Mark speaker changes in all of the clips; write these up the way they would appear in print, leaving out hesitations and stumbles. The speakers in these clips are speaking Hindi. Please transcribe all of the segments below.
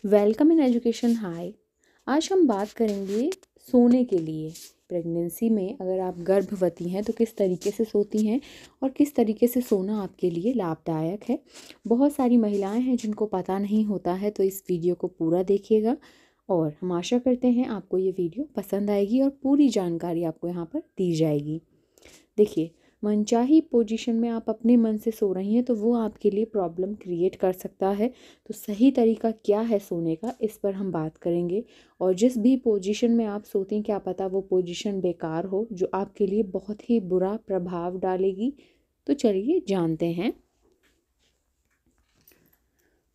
Speaker 1: Welcome in education high. आज हम बात करेंगे सोने के लिए। प्रेगनेंसी में अगर आप गर्भवती हैं तो किस तरीके से सोती हैं और किस तरीके से सोना आपके लिए लाभदायक है। बहुत सारी महिलाएं हैं जिनको पता नहीं होता है, तो इस वीडियो को पूरा देखिएगा और हम आशा करते हैं आपको ये वीडियो पसंद आएगी और पूरी जानकारी आपको यहाँ पर दी जाएगी। देखिए, मनचाही पोजीशन में आप अपने मन से सो रही हैं तो वो आपके लिए प्रॉब्लम क्रिएट कर सकता है। तो सही तरीका क्या है सोने का, इस पर हम बात करेंगे। और जिस भी पोजीशन में आप सोती हैं, क्या पता वो पोजीशन बेकार हो जो आपके लिए बहुत ही बुरा प्रभाव डालेगी। तो चलिए जानते हैं।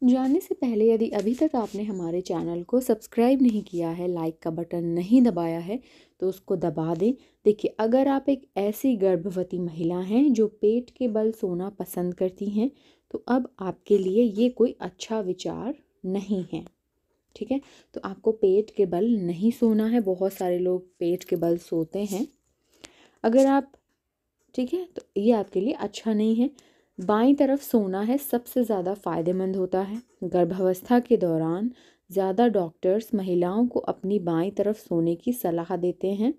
Speaker 1: जानने से पहले यदि अभी तक आपने हमारे चैनल को सब्सक्राइब नहीं किया है, लाइक का बटन नहीं दबाया है, तो उसको दबा दें। देखिए, अगर आप एक ऐसी गर्भवती महिला हैं जो पेट के बल सोना पसंद करती हैं, तो अब आपके लिए ये कोई अच्छा विचार नहीं है। ठीक है, तो आपको पेट के बल नहीं सोना है। बहुत सारे लोग पेट के बल सोते हैं। अगर आप ठीक है, तो ये आपके लिए अच्छा नहीं है। बाईं तरफ सोना है सबसे ज़्यादा फ़ायदेमंद होता है। गर्भावस्था के दौरान ज़्यादा डॉक्टर्स महिलाओं को अपनी बाईं तरफ सोने की सलाह देते हैं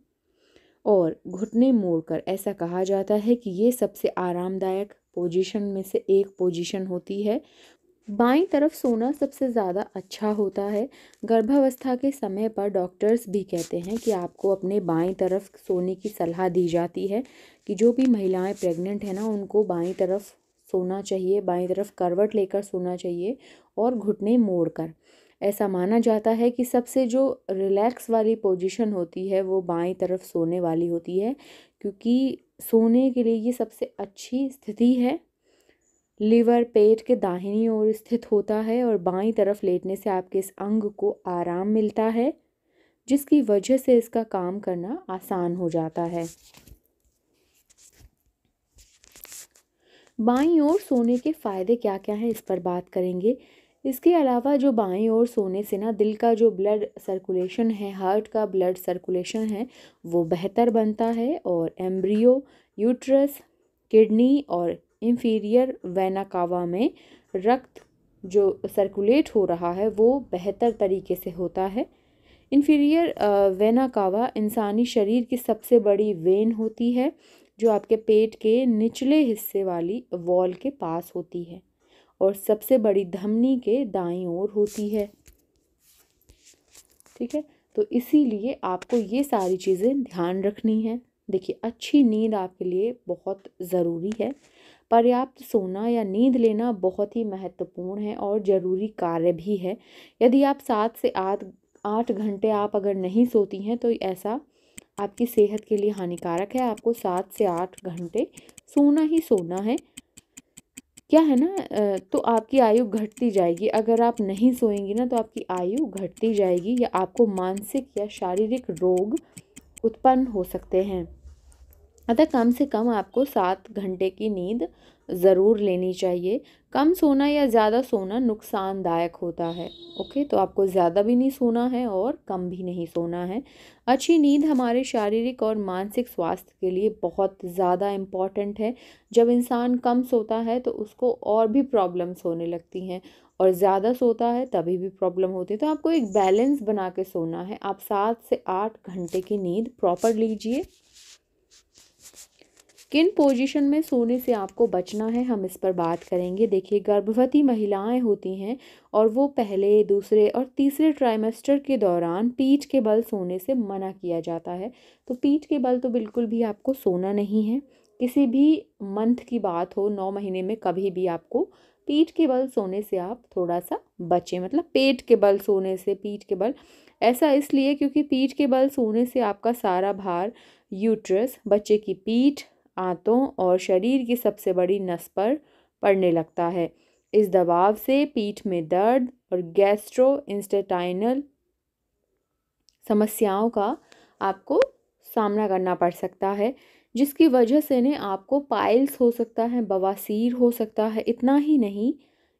Speaker 1: और घुटने मोड़कर। ऐसा कहा जाता है कि ये सबसे आरामदायक पोजीशन में से एक पोजीशन होती है। बाईं तरफ सोना सबसे ज़्यादा अच्छा होता है। गर्भावस्था के समय पर डॉक्टर्स भी कहते हैं कि आपको अपने बाईं तरफ सोने की सलाह दी जाती है कि जो भी महिलाएं प्रेग्नेंट हैं ना, उनको बाईं तरफ सोना चाहिए, बाईं तरफ करवट लेकर सोना चाहिए और घुटने मोड़कर। ऐसा माना जाता है कि सबसे जो रिलैक्स वाली पोजीशन होती है वो बाईं तरफ सोने वाली होती है, क्योंकि सोने के लिए ये सबसे अच्छी स्थिति है। लिवर पेट के दाहिनी ओर स्थित होता है और बाईं तरफ लेटने से आपके इस अंग को आराम मिलता है, जिसकी वजह से इसका काम करना आसान हो जाता है। बाईं ओर सोने के फ़ायदे क्या क्या हैं, इस पर बात करेंगे। इसके अलावा जो बाईं ओर सोने से ना दिल का जो ब्लड सर्कुलेशन है, हार्ट का ब्लड सर्कुलेशन है, वो बेहतर बनता है और एम्ब्रियो, यूट्रस, किडनी और इंफीरियर वेना कावा में रक्त जो सर्कुलेट हो रहा है वो बेहतर तरीके से होता है। इंफीरियर वेना कावा इंसानी शरीर की सबसे बड़ी वेन होती है, जो आपके पेट के निचले हिस्से वाली वॉल के पास होती है और सबसे बड़ी धमनी के दाईं ओर होती है। ठीक है, तो इसीलिए आपको ये सारी चीज़ें ध्यान रखनी है। देखिए, अच्छी नींद आपके लिए बहुत ज़रूरी है। पर्याप्त सोना या नींद लेना बहुत ही महत्वपूर्ण है और ज़रूरी कार्य भी है। यदि आप 7 से 8 घंटे आप अगर नहीं सोती हैं तो ऐसा आपकी सेहत के लिए हानिकारक है। आपको 7 से 8 घंटे सोना ही सोना है। क्या है ना, तो आपकी आयु घटती जाएगी। अगर आप नहीं सोएंगी ना तो आपकी आयु घटती जाएगी या आपको मानसिक या शारीरिक रोग उत्पन्न हो सकते हैं। अतः कम से कम आपको 7 घंटे की नींद ज़रूर लेनी चाहिए। कम सोना या ज़्यादा सोना नुकसानदायक होता है। ओके, तो आपको ज़्यादा भी नहीं सोना है और कम भी नहीं सोना है। अच्छी नींद हमारे शारीरिक और मानसिक स्वास्थ्य के लिए बहुत ज़्यादा इम्पॉर्टेंट है। जब इंसान कम सोता है तो उसको और भी प्रॉब्लम्स होने लगती हैं और ज़्यादा सोता है तभी भी प्रॉब्लम होती है। तो आपको एक बैलेंस बना के सोना है। आप 7 से 8 घंटे की नींद प्रॉपर लीजिए। किन पोजीशन में सोने से आपको बचना है, हम इस पर बात करेंगे। देखिए, गर्भवती महिलाएं होती हैं और वो पहले, दूसरे और तीसरे ट्राइमेस्टर के दौरान पीठ के बल सोने से मना किया जाता है। तो पीठ के बल तो बिल्कुल भी आपको सोना नहीं है। किसी भी मंथ की बात हो, 9 महीने में कभी भी आपको पीठ के बल सोने से आप थोड़ा सा बचें। मतलब पेट के बल सोने से, पीठ के बल ऐसा इसलिए क्योंकि पीठ के बल सोने से आपका सारा भार यूट्रस, बच्चे की पीठ, आंतों और शरीर की सबसे बड़ी नस पर पड़ने लगता है। इस दबाव से पीठ में दर्द और गैस्ट्रोइंटेस्टाइनल समस्याओं का आपको सामना करना पड़ सकता है, जिसकी वजह से ने आपको पाइल्स हो सकता है, बवासीर हो सकता है। इतना ही नहीं,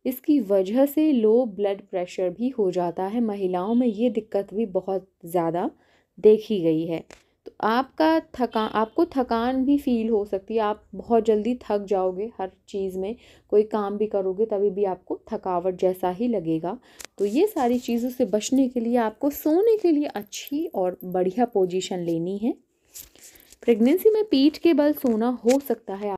Speaker 1: इसकी वजह से लो ब्लड प्रेशर भी हो जाता है। महिलाओं में ये दिक्कत भी बहुत ज़्यादा देखी गई है। तो आपको थकान भी फील हो सकती है, आप बहुत जल्दी थक जाओगे हर चीज़ में, कोई काम भी करोगे तभी भी आपको थकावट जैसा ही लगेगा। तो ये सारी चीज़ों से बचने के लिए आपको सोने के लिए अच्छी और बढ़िया पोजीशन लेनी है। प्रेगनेंसी में पीठ के बल सोना हो सकता है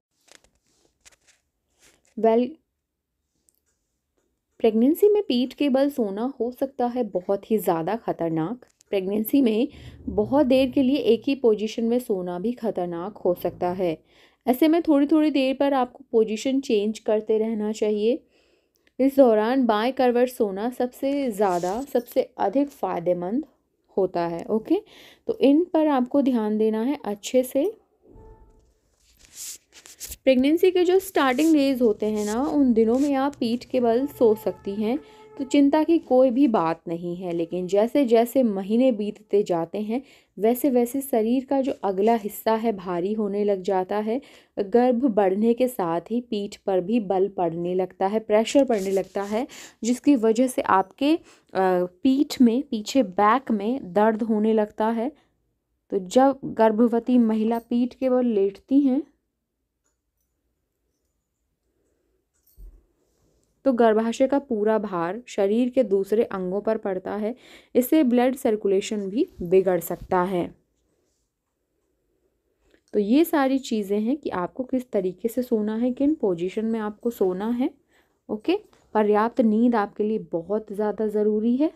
Speaker 1: प्रेगनेंसी में पीठ के बल सोना हो सकता है बहुत ही ज़्यादा खतरनाक। प्रेगनेंसी में बहुत देर के लिए एक ही पोजीशन में सोना भी खतरनाक हो सकता है। ऐसे में थोड़ी थोड़ी देर पर आपको पोजीशन चेंज करते रहना चाहिए। इस दौरान बाएं करवट सोना सबसे अधिक फ़ायदेमंद होता है। ओके, तो इन पर आपको ध्यान देना है अच्छे से। प्रेगनेंसी के जो स्टार्टिंग डेज होते हैं ना, उन दिनों में आप पीठ के बल सो सकती हैं, तो चिंता की कोई भी बात नहीं है। लेकिन जैसे जैसे महीने बीतते जाते हैं वैसे वैसे शरीर का जो अगला हिस्सा है भारी होने लग जाता है। गर्भ बढ़ने के साथ ही पीठ पर भी बल पड़ने लगता है, प्रेशर पड़ने लगता है, जिसकी वजह से आपके पीठ में पीछे बैक में दर्द होने लगता है। तो जब गर्भवती महिला पीठ के बल लेटती हैं तो गर्भाशय का पूरा भार शरीर के दूसरे अंगों पर पड़ता है। इससे ब्लड सर्कुलेशन भी बिगड़ सकता है। तो ये सारी चीज़ें हैं कि आपको किस तरीके से सोना है, किन पोजीशन में आपको सोना है। ओके, पर्याप्त नींद आपके लिए बहुत ज़्यादा ज़रूरी है।